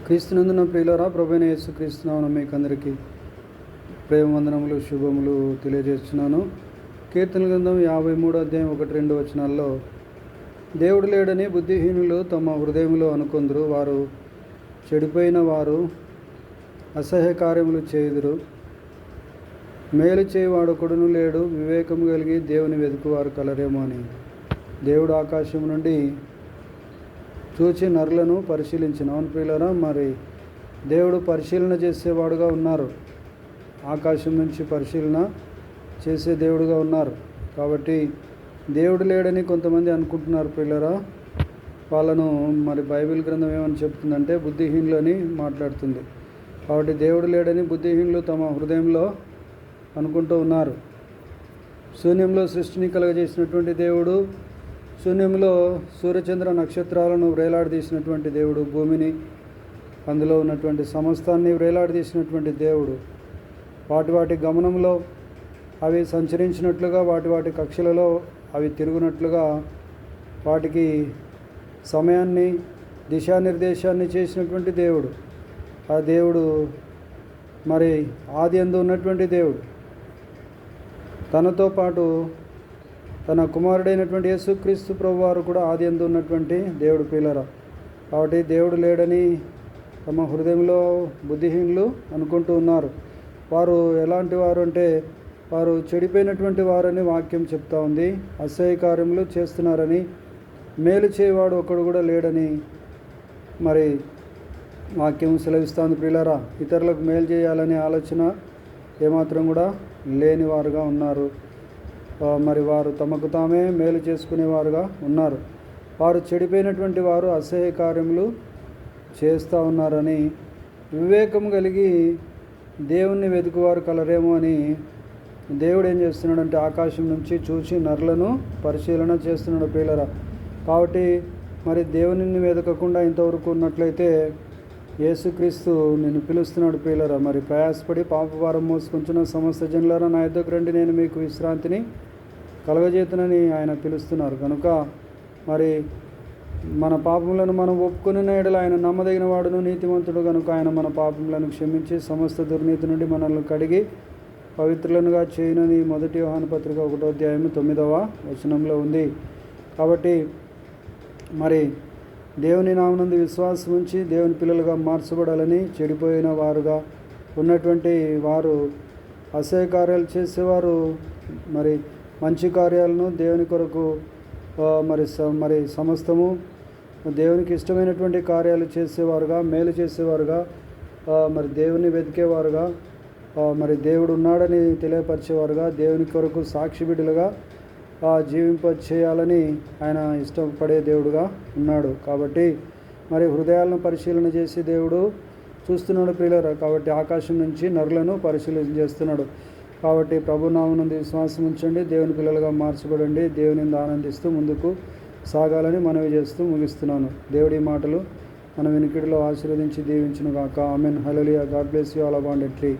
క్రీస్తునందున ప్రియులారా, ప్రభువైన యేసుక్రీస్తు నామమున మీకు అందరికీ ప్రేమ వందనములు, శుభములు తెలియజేస్తున్నాను. కీర్తన గ్రంథం 53 అధ్యాయం 1-2 వచనాల్లో, దేవుడు లేడని బుద్ధిహీనులు తమ హృదయంలో అనుకొందురు, వారు చెడిపోయిన వారు అసహ్య కార్యములు చేయుదురు. మేలు చేయువాడు ఒకడును లేడు, వివేకము కలిగి దేవుని వెతుకువారు కలరేమో అని. దేవుడు ఆకాశం నుండి చూచి నరులను పరిశీలించిన. అవును ప్రియులారా, మరి దేవుడు పరిశీలన చేసేవాడుగా ఉన్నారు. ఆకాశం నుంచి పరిశీలన చేసే దేవుడుగా ఉన్నారు. కాబట్టి దేవుడు లేడని కొంతమంది అనుకుంటున్నారు ప్రియులారా. వాళ్ళను మరి బైబిల్ గ్రంథం ఏమని చెప్తుందంటే బుద్ధిహీనులు అని మాట్లాడుతుంది. కాబట్టి దేవుడు లేడని బుద్ధిహీనులు తమ హృదయంలో అనుకుంటూ ఉన్నారు. శూన్యంలో సృష్టిని కలుగజేసినటువంటి దేవుడు, శూన్యంలో సూర్యచంద్ర నక్షత్రాలను వ్రేలాడదీసినటువంటి దేవుడు, భూమిని అందులో ఉన్నటువంటి సమస్తాన్ని వ్రేలాడదీసినటువంటి దేవుడు, వాటి గమనంలో అవి సంచరించినట్లుగా, వాటి కక్షలలో అవి తిరుగునట్లుగా వాటికి సమయాన్ని, దిశానిర్దేశాన్ని చేసినటువంటి దేవుడు. ఆ దేవుడు మరి ఆది యందు ఉన్నటువంటి దేవుడు. తనతో పాటు తన కుమారుడైనటువంటి యేసుక్రీస్తు ప్రభువారు కూడా ఆది యందు ఉన్నటువంటి దేవుడు ప్రియులారా. కాబట్టి దేవుడు లేడని తమ హృదయంలో బుద్ధిహీనులు అనుకుంటూ ఉన్నారు. వారు ఎలాంటి వారు అంటే, వారు చెడిపోయినటువంటి వారని వాక్యం చెప్తా ఉంది. అసహ్య కార్యములు చేస్తున్నారని, మేలు చేయవాడు ఒకడు కూడా లేడని మరి వాక్యం సెలవిస్తుంది ప్రియులారా. ఇతరులకు మేలు చేయాలనే ఆలోచన ఏమాత్రం కూడా లేని వారుగా ఉన్నారు. మరి వారు తమకు తామే మేలు చేసుకునేవారుగా ఉన్నారు. వారు చెడిపోయినటువంటి వారు అసహ్య కార్యములు చేస్తూ ఉన్నారని, వివేకం కలిగి దేవుణ్ణి వెతుకువారు కలరేమో అని దేవుడు ఏం చేస్తున్నాడంటే ఆకాశం నుంచి చూసి నరులను పరిశీలన చేస్తున్నాడు ప్రియులారా. కాబట్టి మరి దేవునిని వెతకకుండా ఇంతవరకు ఉన్నట్లయితే యేసుక్రీస్తు నిన్ను పిలుస్తున్నాడు ప్రియులారా. మరి ప్రయాసపడి పాపభారం మోసుకుంటున్న సమస్త జనులారా, నా యొద్దకు రండి, నేను మీకు విశ్రాంతిని కలగజేతునని ఆయన పిలుస్తున్నారు. కనుక మరి మన పాపములను మనం ఒప్పుకుని ఎడల ఆయన నమ్మదగిన వాడును, నీతిమంతుడు. కనుక ఆయన మన పాపములను క్షమించి సమస్త దుర్నీతి నుండి మనల్ని కడిగి పవిత్రులనుగా చేయునని 1 యోహాను పత్రిక 1వ అధ్యాయం 9వ వచనంలో ఉంది. కాబట్టి మరి దేవుని నామమునందు విశ్వాసం ఉంచి దేవుని పిల్లలుగా మార్చబడాలని, చెడిపోయిన వారుగా ఉన్నటువంటి వారు, అసహ్య కార్యాలు చేసేవారు మరి మంచి కార్యాలను దేవుని కొరకు మరి సమస్తము దేవునికి ఇష్టమైనటువంటి కార్యాలు చేసేవారుగా, మేలు చేసేవారుగా, మరి దేవుని వెతికేవారుగా, మరి దేవుడు ఉన్నాడని తెలియపరిచేవారుగా, దేవుని కొరకు సాక్షి బిడ్డలుగా జీవింప చేయాలని ఆయన ఇష్టపడే దేవుడుగా ఉన్నాడు. కాబట్టి మరి హృదయాలను పరిశీలన చేసి దేవుడు చూస్తున్నాడు ప్రియులారా. కాబట్టి ఆకాశం నుంచి నరులను పరిశీలన చేస్తున్నాడు. కాబట్టి ప్రభునామమునందు విశ్వాసం ఉంచండి, దేవుని పిల్లలుగా మార్చబడండి, దేవుని ఆనందిస్తూ ముందుకు సాగాలని మనవి చేస్తూ ముగిస్తున్నాను. దేవుడి మాటలు మన వినికిడిలో ఆశీర్వదించి దీవించును గాక. Amen. Hallelujah. God bless you all abundantly.